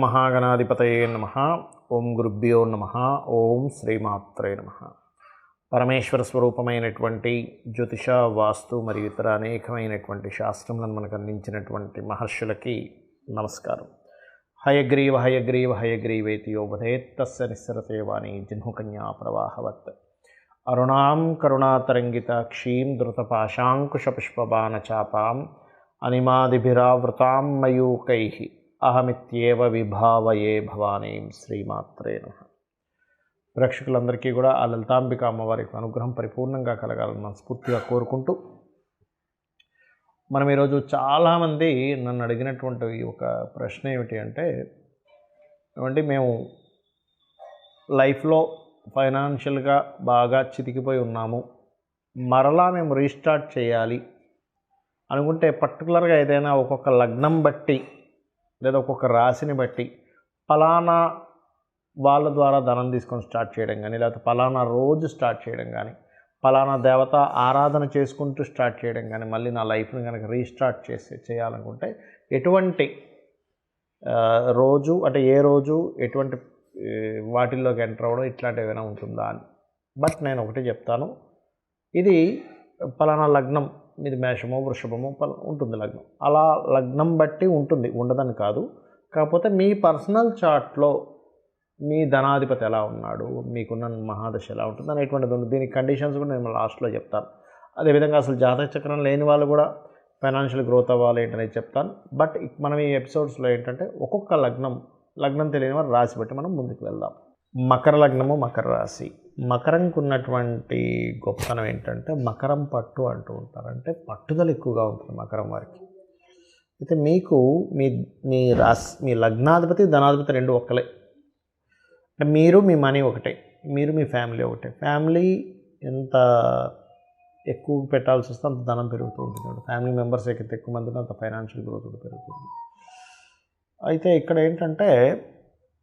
మహాగణాధిపతయే నమః. ఓం గురుభ్యో నమః. ఓం శ్రీమాత్రే నమః. పరమేశ్వర స్వరూపమైనటువంటి జ్యోతిష, వాస్తు మరియు ఇతర అనేకమైనటువంటి శాస్త్రములను మనకు అందించినటువంటి మహర్షులకి నమస్కారం. హయగ్రీవ హయగ్రీవ హయగ్రీవేతి యోబధేత్ తస్య నిస్సరతే వాణి జిహ్నుకన్యా ప్రవాహవత్. అరుణాం కరుణాతరంగితాక్షీం ధృతపాశాంకుశపుష్పబాణచాపాం అనిమాదిభిరావృతాం మయూకైః అహమిత్యేవ విభావయే భవానీం. శ్రీమాత్రే నమః. ప్రేక్షకులందరికీ కూడా ఆ లలితాంబిక అమ్మవారి అనుగ్రహం పరిపూర్ణంగా కలగాలని మనస్ఫూర్తిగా కోరుకుంటూ, మనం ఈరోజు చాలామంది నన్ను అడిగినటువంటి ఒక ప్రశ్న ఏమిటి అంటే, ఏమంటే మేము లైఫ్లో ఫైనాన్షియల్గా బాగా చితికిపోయి ఉన్నాము, మరలా మేము రీస్టార్ట్ చేయాలి అనుకుంటే పర్టికులర్గా ఏదైనా ఒక్కొక్క లగ్నం బట్టి లేదా ఒక్కొక్క రాశిని బట్టి ఫలానా వాళ్ళ ద్వారా ధనం తీసుకొని స్టార్ట్ చేయడం కానీ, లేకపోతే ఫలానా రోజు స్టార్ట్ చేయడం కానీ, ఫలానా దేవత ఆరాధన చేసుకుంటూ స్టార్ట్ చేయడం కానీ, మళ్ళీ నా లైఫ్ని కనుక రీస్టార్ట్ చేయాలనుకుంటే ఎటువంటి రోజు అంటే ఏ రోజు ఎటువంటి వాటిల్లోకి ఎంటర్ అవ్వడం ఇట్లాంటివి ఏమైనా ఉంటుందా అని. బట్ నేను ఒకటి చెప్తాను, ఇది ఫలానా లగ్నం మీది మేషమో వృషభమో ఉంటుంది లగ్నం, అలా లగ్నం బట్టి ఉంటుంది, ఉండదని కాదు. కాకపోతే మీ పర్సనల్ చార్ట్లో మీ ధనాధిపతి ఎలా ఉన్నాడు, మీకున్న మహాదశ ఎలా ఉంటుంది అనేటువంటిది ఉంది. దీనికి కండిషన్స్ కూడా నేను లాస్ట్లో చెప్తాను. అదేవిధంగా అసలు జాతక చక్రం లేని వాళ్ళు కూడా ఫైనాన్షియల్ గ్రోత్ అవ్వాలి ఏంటనేది చెప్తాను. బట్ మనం ఈ ఎపిసోడ్స్లో ఏంటంటే ఒక్కొక్క లగ్నం తెలియని వారు రాశి బట్టి మనం ముందుకు వెళ్దాం. మకర లగ్నము, మకర రాశి. మకరంకు ఉన్నటువంటి గొప్పతనం ఏంటంటే మకరం పట్టు అంటూ ఉంటారు, అంటే పట్టుదల ఎక్కువగా ఉంటుంది మకరం వారికి. అయితే మీకు మీ రాశి, మీ లగ్నాధిపతి ధనాధిపతి రెండు ఒక్కలే. అంటే మీరు మీ మనీ ఒకటే, మీరు మీ ఫ్యామిలీ ఒకటే. ఫ్యామిలీ ఎంత ఎక్కువ పెట్టాల్సి వస్తే అంత ధనం పెరుగుతూ ఉంటుంది. ఫ్యామిలీ మెంబర్స్ అయితే ఎక్కువ మంది అంత ఫైనాన్షియల్ గ్రోత్ కూడా పెరుగుతుంది. అయితే ఇక్కడ ఏంటంటే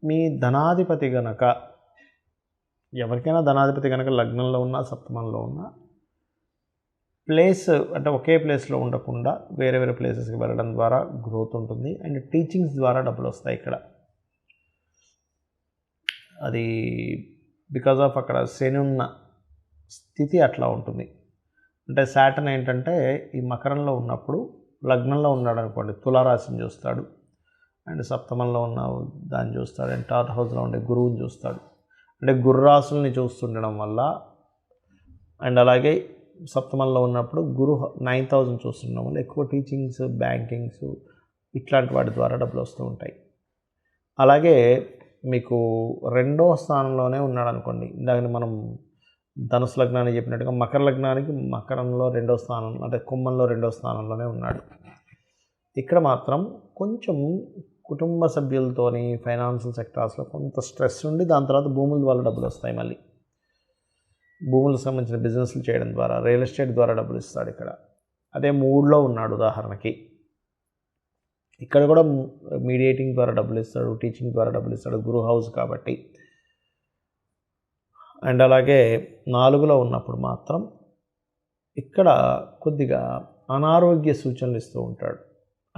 మీ ధనాధిపతి గనక, ఎవరికైనా ధనాధిపతి కనుక లగ్నంలో ఉన్నా సప్తమంలో ఉన్నా ప్లేస్ అంటే ఒకే ప్లేస్లో ఉండకుండా వేరే వేరే ప్లేసెస్కి వెళ్ళడం ద్వారా గ్రోత్ ఉంటుంది. అండ్ టీచింగ్స్ ద్వారా డబ్బులు వస్తాయి. ఇక్కడ అది బికాజ్ ఆఫ్ అక్కడ శని ఉన్న స్థితి అట్లా ఉంటుంది. అంటే శాటర్న్ ఏంటంటే ఈ మకరంలో ఉన్నప్పుడు లగ్నంలో ఉన్నాడు అనుకోండి, తులారాశిని చూస్తాడు, అండ్ సప్తమంలో ఉన్న దాన్ని చూస్తాడు, అండ్ థర్డ్ హౌస్లో ఉండే గురువుని చూస్తాడు. అంటే గుర్రాసుల్ని చూస్తుండడం వల్ల, అండ్ అలాగే సప్తమంలో ఉన్నప్పుడు గురు 9,000 చూస్తుండడం వల్ల ఎక్కువ టీచింగ్స్, బ్యాంకింగ్స్ ఇట్లాంటి వాటి ద్వారా డబ్బులు వస్తూ ఉంటాయి. అలాగే మీకు రెండవ స్థానంలోనే ఉన్నాడు అనుకోండి, ఇందాక మనం ధనుసు లగ్నాన్ని చెప్పినట్టుగా మకర లగ్నానికి మకరంలో రెండవ స్థానం అంటే కుంభంలో రెండవ స్థానంలోనే ఉన్నాడు. ఇక్కడ మాత్రం కొంచెం కుటుంబ సభ్యులతోని ఫైనాన్షియల్ సెక్టార్స్లో కొంత స్ట్రెస్ ఉండి, దాని తర్వాత భూముల ద్వారా డబ్బులు వస్తాయి. మళ్ళీ భూములకు సంబంధించిన బిజినెస్లు చేయడం ద్వారా, రియల్ ఎస్టేట్ ద్వారా డబ్బులు ఇస్తాడు ఇక్కడ. అదే మూడులో ఉన్నాడు ఉదాహరణకి, ఇక్కడ కూడా మీడియేటింగ్ ద్వారా డబ్బులు ఇస్తాడు, టీచింగ్ ద్వారా డబ్బులు ఇస్తాడు, గురు హౌస్ కాబట్టి. అండ్ అలాగే 4లో ఉన్నప్పుడు మాత్రం ఇక్కడ కొద్దిగా అనారోగ్య సూచనలు ఇస్తూ ఉంటాడు.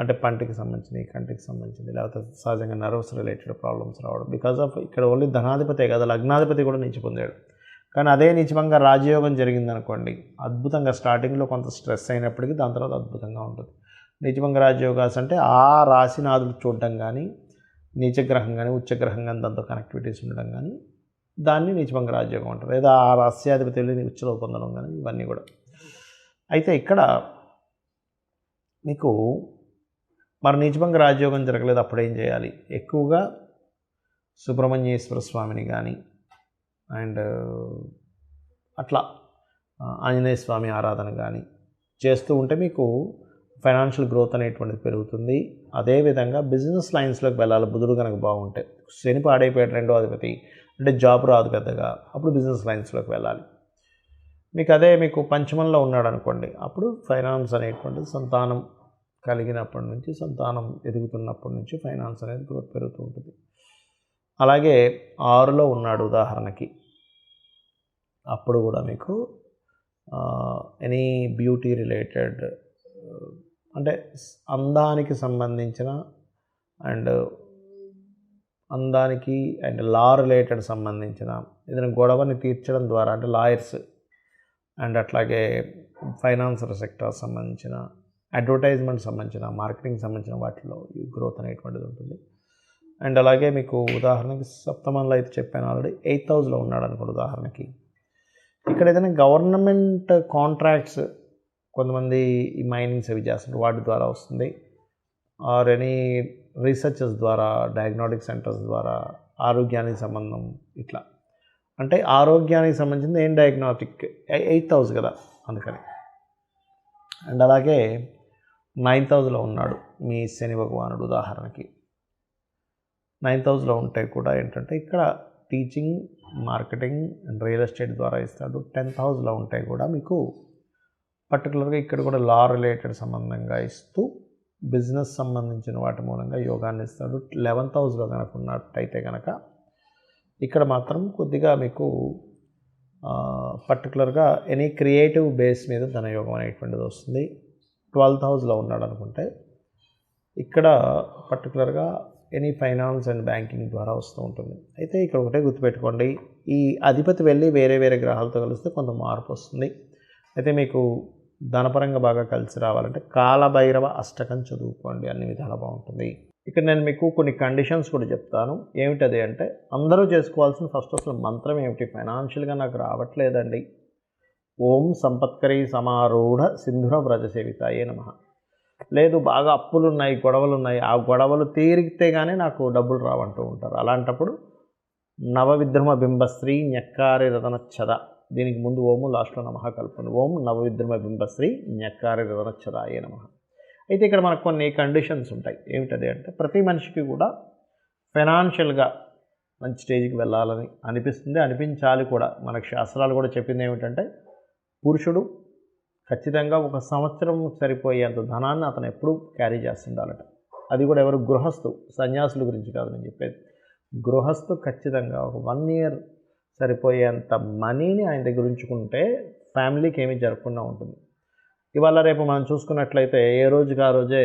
అంటే పంటికి సంబంధించినవి, కంటికి సంబంధించింది, లేకపోతే సహజంగా నర్వస్ రిలేటెడ్ ప్రాబ్లమ్స్ రావడం. బికాజ్ ఆఫ్ ఇక్కడ ఓన్లీ ధనాధిపతే కదా, లగ్నాధిపతి కూడా నీచి పొందాడు. కానీ అదే నీచభంగా రాజయోగం జరిగిందనుకోండి, అద్భుతంగా స్టార్టింగ్లో కొంత స్ట్రెస్ అయినప్పటికీ దాని తర్వాత అద్భుతంగా ఉంటుంది. నీచభంగ రాజయోగాస్ అంటే ఆ రాశినాథులు చూడడం కానీ, నీచగ్రహం కానీ ఉచ్చగ్రహం కానీ దాంతో కనెక్టివిటీస్ ఉండడం కానీ దాన్ని నీచభంగ రాజయోగం అంటారు. లేదా ఆ రాశ్యాధిపతి వెళ్ళి ఉచ్చలో పొందడం కానీ ఇవన్నీ కూడా. అయితే ఇక్కడ మీకు మరి నీచభంగ రాజయోగం జరగలేదు, అప్పుడు ఏం చేయాలి? ఎక్కువగా సుబ్రహ్మణ్యేశ్వర స్వామిని కానీ, అండ్ అట్లా ఆంజనేయ స్వామి ఆరాధన కానీ చేస్తూ ఉంటే మీకు ఫైనాన్షియల్ గ్రోత్ అనేటువంటిది పెరుగుతుంది. అదేవిధంగా బిజినెస్ లైన్స్లోకి వెళ్ళాలి. బుధుడు కనుక బాగుంటే, శని పాడైపోయాడు రెండో అధిపతి, అంటే జాబ్ రాదు పెద్దగా, అప్పుడు బిజినెస్ లైన్స్లోకి వెళ్ళాలి. మీకు పంచమంలో ఉన్నాడు అనుకోండి, అప్పుడు ఫైనాన్స్ అనేటువంటిది సంతానం కలిగినప్పటి నుంచి, సంతానం ఎదుగుతున్నప్పటి నుంచి ఫైనాన్స్ అనేది గ్రోత్ పెరుగుతూ ఉంటుంది. అలాగే 6లో ఉన్నాడు ఉదాహరణకి, అప్పుడు కూడా మీకు ఎనీ బ్యూటీ రిలేటెడ్ అంటే అందానికి సంబంధించిన అండ్ అందానికి అండ్ లా రిలేటెడ్ సంబంధించిన ఏదైనా గొడవని తీర్చడం ద్వారా అంటే లాయర్స్ అండ్ అట్లాగే ఫైనాన్షియల్ సెక్టర్ సంబంధించిన అడ్వర్టైజ్మెంట్ సంబంధించిన మార్కెటింగ్ సంబంధించిన వాటిలో ఈ గ్రోత్ అనేటువంటిది ఉంటుంది. అండ్ అలాగే మీకు ఉదాహరణకి సప్తమంలో అయితే చెప్పాను ఆల్రెడీ, 8th హౌస్లో ఉన్నాడు అనుకోండి ఉదాహరణకి. ఇక్కడ ఏదైనా గవర్నమెంట్ కాంట్రాక్ట్స్ కొంతమంది ఈ మైనింగ్స్ అవి చేస్తుంటారు, వాటి ద్వారా వస్తుంది. ఆర్ ఎనీ రీసెర్చెస్ ద్వారా, డయాగ్నోస్టిక్ సెంటర్స్ ద్వారా, ఆరోగ్యానికి సంబంధం ఇట్లా అంటే ఆరోగ్యానికి సంబంధించింది ఏం డయాగ్నోస్టిక్ 8th హౌస్ కదా అందుకని. అండ్ అలాగే 9th హౌస్లో ఉన్నాడు మీ శని భగవానుడు ఉదాహరణకి. 9th హౌస్లో ఉంటే కూడా ఏంటంటే ఇక్కడ teaching, marketing and real estate ద్వారా ఇస్తాడు. 10th హౌస్లో ఉంటే కూడా మీకు పర్టికులర్గా ఇక్కడ కూడా లా రిలేటెడ్ సంబంధంగా ఇస్తూ బిజినెస్ సంబంధించిన వాటి మూలంగా యోగాన్ని ఇస్తాడు. 11th హౌస్లో కనుక ఉన్నట్టయితే కనుక ఇక్కడ మాత్రం కొద్దిగా మీకు పర్టికులర్గా ఎనీ క్రియేటివ్ బేస్ మీద ధనయోగం అనేటువంటిది వస్తుంది. 12th హౌస్లో ఉన్నాడు అనుకుంటే ఇక్కడ పర్టికులర్గా ఎనీ ఫైనాన్స్ అండ్ బ్యాంకింగ్ ద్వారా వస్తూ ఉంటుంది. అయితే ఇక్కడ ఒకటే గుర్తుపెట్టుకోండి, ఈ అధిపతి వెళ్ళి వేరే వేరే గ్రహాలతో కలిస్తే కొంత మార్పు వస్తుంది. అయితే మీకు ధనపరంగా బాగా కలిసి రావాలంటే కాలభైరవ అష్టకం చదువుకోండి, అన్ని విధాలా బాగుంటుంది. ఇక్కడ నేను మీకు కొన్ని కండిషన్స్ కూడా చెప్తాను. ఏమిటది అంటే అందరూ చేసుకోవాల్సిన ఫస్ట్ అసలు మంత్రం ఏమిటి, ఫైనాన్షియల్గా నాకు రావట్లేదండి, ఓం సంపత్కరీ సమారూఢ సింధుర వ్రజ సేవితాయే నమః. లేదు బాగా అప్పులు ఉన్నాయి, గొడవలు ఉన్నాయి, ఆ గొడవలు తీరిగితే కానీ నాకు డబ్బులు రావంటూ ఉంటారు. అలాంటప్పుడు నవవిద్రుమ బింబశ్రీ ఞక్కారి రతనచ్చద, దీనికి ముందు ఓము లాస్ట్లో నమః కలుపుతుంది. ఓం నవవిద్రుమ బింబశ్రీ ఞక్కారి రతనచ్చదాయే నమః. అయితే ఇక్కడ మనకు కొన్ని కండిషన్స్ ఉంటాయి. ఏమిటది అంటే ప్రతి మనిషికి కూడా ఫైనాన్షియల్గా మంచి స్టేజ్కి వెళ్ళాలని అనిపిస్తుంది, అనిపించాలి కూడా. మనకు శాస్త్రాలు కూడా చెప్పింది ఏమిటంటే పురుషుడు ఖచ్చితంగా 1 సంవత్సరం సరిపోయేంత ధనాన్ని అతను ఎప్పుడూ క్యారీ చేస్తుండాలట. అది కూడా ఎవరు, గృహస్థు, సన్యాసుల గురించి కాదు నేను చెప్పేది. గృహస్థు ఖచ్చితంగా ఒక 1 year సరిపోయేంత మనీని ఆయన దగ్గర ఉంచుకుంటే ఫ్యామిలీకి ఏమీ జరగకుండా ఉంటుంది. ఇవాళ రేపు మనం చూసుకున్నట్లయితే ఏ రోజుకి ఆ రోజే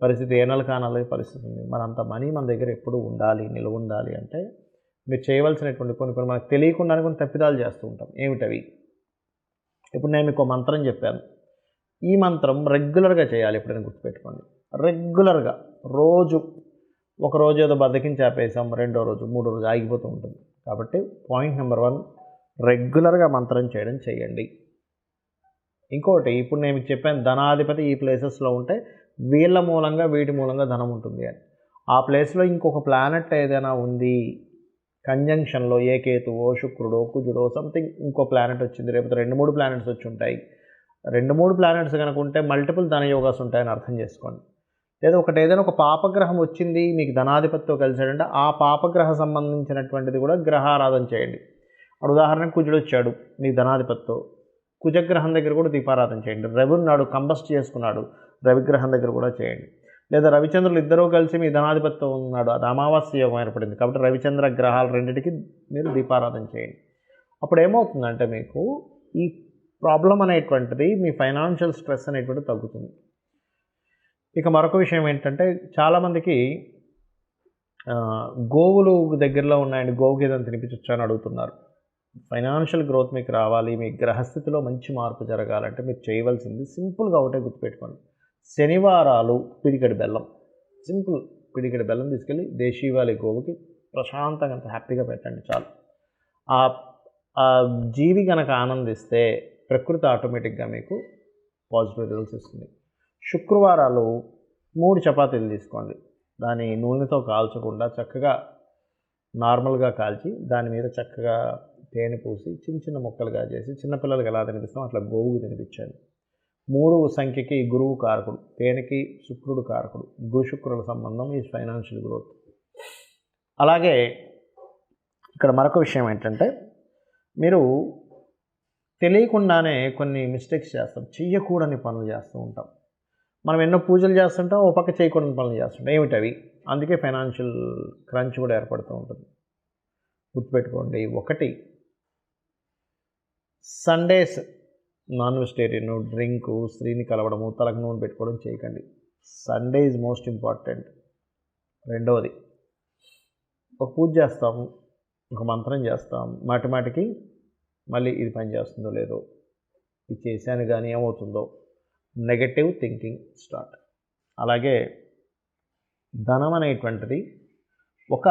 పరిస్థితి, ఏ నెల కానాలే పరిస్థితి ఉంది. మనంత మనీ మన దగ్గర ఎప్పుడు ఉండాలి, నిల్వ ఉండాలి అంటే మీరు చేయవలసినటువంటి కొన్ని మనకు తెలియకుండానే కొన్ని తప్పిదాలు చేస్తూ ఉంటాం. ఏమిటవి? ఇప్పుడు నేను మీకు మంత్రం చెప్పాను, ఈ మంత్రం రెగ్యులర్గా చేయాలి. ఎప్పుడైనా గుర్తుపెట్టుకోండి, రెగ్యులర్గా ఒక రోజు ఏదో బద్దకించి ఆపేసాం, 2వ రోజు 3వ రోజు ఆగిపోతూ ఉంటుంది. కాబట్టి పాయింట్ నెంబర్ 1, రెగ్యులర్గా మంత్రం చేయడం చేయండి. ఇంకోటి, ఇప్పుడు నేను చెప్పాను ధనాధిపతి ఈ ప్లేసెస్లో ఉంటే వీళ్ళ మూలంగా వీటి మూలంగా ధనం ఉంటుంది అని. ఆ ప్లేస్లో ఇంకొక ప్లానెట్ ఏదైనా ఉంది కంజంక్షన్లో, ఏ కేతువో శుక్రుడో కుజుడో సంథింగ్ ఇంకో ప్లానెట్ వచ్చింది, లేకపోతే 2-3 ప్లానెట్స్ వచ్చి ఉంటాయి. 2-3 ప్లానెట్స్ కనుక ఉంటే మల్టిపుల్ ధనయోగాస్ ఉంటాయని అర్థం చేసుకోండి. లేదా ఏదైనా ఒక పాపగ్రహం వచ్చింది మీకు ధనాధిపతితో కలిసాడంటే ఆ పాపగ్రహ సంబంధించినటువంటిది కూడా గ్రహారాధన చేయండి. ఉదాహరణకు కుజుడు వచ్చాడు మీ ధనాధిపతితో, కుజగ్రహం దగ్గర కూడా దీపారాధన చేయండి. రవి ఉన్నాడు, కంబస్ట్ చేసుకున్నాడు, రవిగ్రహం దగ్గర కూడా చేయండి. లేదా రవిచంద్రులు ఇద్దరూ కలిసి మీ ధనాధిపతితో ఉన్నాడు, అది అమావాస్య యోగం ఏర్పడింది కాబట్టి రవిచంద్ర గ్రహాలు రెండింటికి మీరు దీపారాధన చేయండి. అప్పుడు ఏమవుతుందంటే మీకు ఈ ప్రాబ్లం అనేటువంటిది, మీ ఫైనాన్షియల్ స్ట్రెస్ అనేటువంటిది తగ్గుతుంది. ఇక మరొక విషయం ఏంటంటే చాలామందికి గోవులు దగ్గరలో ఉన్నాయండి, గోవుకి ఏదైనా తినిపించవచ్చు అని అడుగుతున్నారు. ఫైనాన్షియల్ గ్రోత్ మీకు రావాలి, మీ గ్రహస్థితిలో మంచి మార్పు జరగాలంటే మీరు చేయవలసింది సింపుల్గా ఒకటే గుర్తుపెట్టుకోండి. శనివారాలు పిడికెడు బెల్లం, సింపుల్ పిడికెడు బెల్లం తీసుకెళ్ళి దేశీవాలి గోవుకి ప్రశాంతంగా అంత హ్యాపీగా పెట్టండి చాలు. ఆ జీవి కనుక ఆనందిస్తే ప్రకృతి ఆటోమేటిక్గా మీకు పాజిటివ్ రిజల్ట్స్ ఇస్తుంది. శుక్రవారాలు 3 చపాతీలు తీసుకోండి, దాని నూనెతో కాల్చకుండా చక్కగా నార్మల్గా కాల్చి దాని మీద చక్కగా తేనె పూసి చిన్న ముక్కలుగా చేసి చిన్నపిల్లలకి ఎలా తినిపిస్తాం అట్లా గోవుకు తినిపించండి. 3 సంఖ్యకి గురువు కారకుడు, తేనెకి శుక్రుడు కారకుడు, గురు శుక్రుల సంబంధం ఈ ఫైనాన్షియల్ గ్రోత్. అలాగే ఇక్కడ మరొక విషయం ఏంటంటే మీరు తెలియకుండానే కొన్ని మిస్టేక్స్ చేస్తాం, చెయ్యకూడని పనులు చేస్తూ ఉంటాం. మనం ఎన్నో పూజలు చేస్తుంటాం, ఓ పక్క చేయకూడని పనులు చేస్తుంటాం. ఏమిటవి? అందుకే ఫైనాన్షియల్ క్రంచ్ కూడా ఏర్పడుతూ ఉంటుంది. గుర్తుపెట్టుకోండి. 1, సండేస్ నాన్ వెజిటేరియన్, డ్రింకు, స్త్రీని కలవడము, తలకు నూనె పెట్టుకోవడం చేయకండి. Sunday is most important. 2వది ఒక పూజ చేస్తాము, ఒక మంత్రం చేస్తాం, మాటి మాటికి మళ్ళీ ఇది పని చేస్తుందో లేదో, ఇది చేశాను కానీ ఏమవుతుందో, నెగటివ్ థింకింగ్ స్టార్ట్. అలాగే ధనం అనేటువంటిది ఒక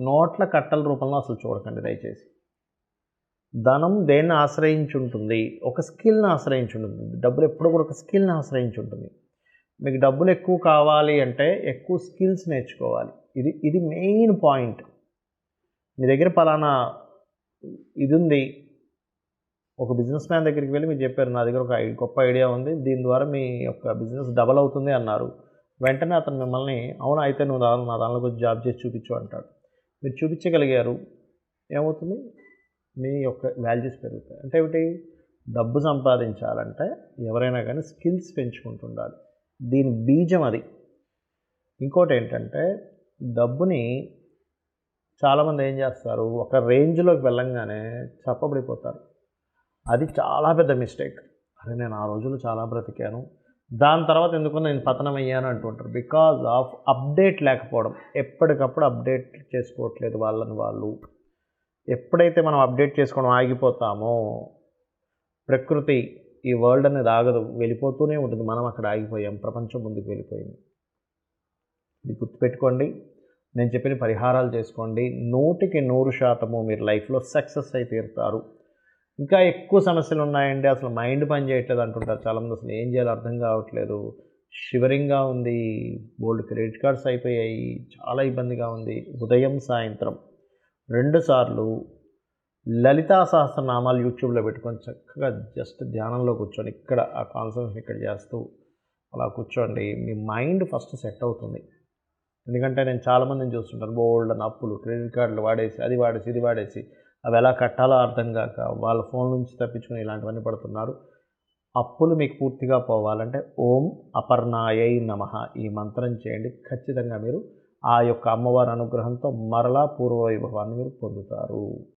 నోట్ల కట్టల రూపంలో అసలు చూడకండి దయచేసి. ధనం దేన్ని ఆశ్రయించి ఉంటుంది? ఒక స్కిల్ని ఆశ్రయించి ఉంటుంది. డబ్బులు ఎప్పుడు కూడా ఒక స్కిల్ని ఆశ్రయించి ఉంటుంది. మీకు డబ్బులు ఎక్కువ కావాలి అంటే ఎక్కువ స్కిల్స్ నేర్చుకోవాలి. ఇది మెయిన్ పాయింట్. మీ దగ్గర పలానా ఇది ఉంది, ఒక బిజినెస్ మ్యాన్ దగ్గరికి వెళ్ళి మీరు చెప్పారు, నా దగ్గర ఒక గొప్ప ఐడియా ఉంది, దీని ద్వారా మీ యొక్క బిజినెస్ డబల్ అవుతుంది అన్నారు. వెంటనే అతను మిమ్మల్ని అవును అయితే నువ్వు నా దానిలో కొంచెం జాబ్ చేసి చూపించు అంటాడు. మీరు చూపించగలిగారు, ఏమవుతుంది? మీ యొక్క వాల్యూస్ పెరుగుతాయి. అంటే ఏమిటి? డబ్బు సంపాదించాలంటే ఎవరైనా కానీ స్కిల్స్ పెంచుకుంటుండాలి. దీని బీజం అది. ఇంకోటి ఏంటంటే డబ్బుని చాలామంది ఏం చేస్తారు, ఒక రేంజ్లోకి వెళ్ళంగానే చప్పబడిపోతారు. అది చాలా పెద్ద మిస్టేక్. అరే నేను ఆ రోజులు చాలా బ్రతికాను, దాని తర్వాత ఎందుకు నేను పతనం అయ్యాను అంటుంటారు. బికాజ్ ఆఫ్ అప్డేట్ లేకపోవడం. ఎప్పటికప్పుడు అప్డేట్ చేసుకోవట్లేదు వాళ్ళని వాళ్ళు. ఎప్పుడైతే మనం అప్డేట్ చేసుకోవడం ఆగిపోతామో ప్రకృతి, ఈ వరల్డ్ అనేది ఆగదు, వెళ్ళిపోతూనే ఉంటుంది. మనం అక్కడ ఆగిపోయాం, ప్రపంచం ముందుకు వెళ్ళిపోయింది. ఇది గుర్తుపెట్టుకోండి. నేను చెప్పిన పరిహారాలు చేసుకోండి, 100% మీరు లైఫ్లో సక్సెస్ అయి తీరుతారు. ఇంకా ఎక్కువ సమస్యలు ఉన్నాయండి, అసలు మైండ్ పని చేయట్లేదు అంటుంటారు చాలామంది. అసలు ఏం చేయాలో అర్థం కావట్లేదు, షివరింగ్గా ఉంది, బోల్డ్ క్రెడిట్ కార్డ్స్ అయిపోయాయి, చాలా ఇబ్బందిగా ఉంది. ఉదయం సాయంత్రం 2 సార్లు లలితా సహస్రనామాలు యూట్యూబ్లో పెట్టుకొని చక్కగా జస్ట్ ధ్యానంలో కూర్చొని ఇక్కడ ఆ కాన్సన్ట్రేషన్ ఇక్కడ చేస్తూ అలా కూర్చోండి. మీ మైండ్ ఫస్ట్ సెట్ అవుతుంది. ఎందుకంటే నేను చాలామందిని చూస్తుంటాను, బోల్డ్ అని అప్పులు, క్రెడిట్ కార్డులు వాడేసి, అది వాడేసి, ఇది వాడేసి, అవి ఎలా కట్టాలో అర్థం కాక వాళ్ళ ఫోన్ నుంచి తప్పించుకొని ఇలాంటివన్నీ పడుతున్నారు. అప్పులు మీకు పూర్తిగా పోవాలంటే ఓం అపర్ణాయై నమః ఈ మంత్రం చేయండి. ఖచ్చితంగా మీరు ఆ యొక్క అమ్మవారి అనుగ్రహంతో మరలా పూర్వ వైభవాన్ని మీరు పొందుతారు.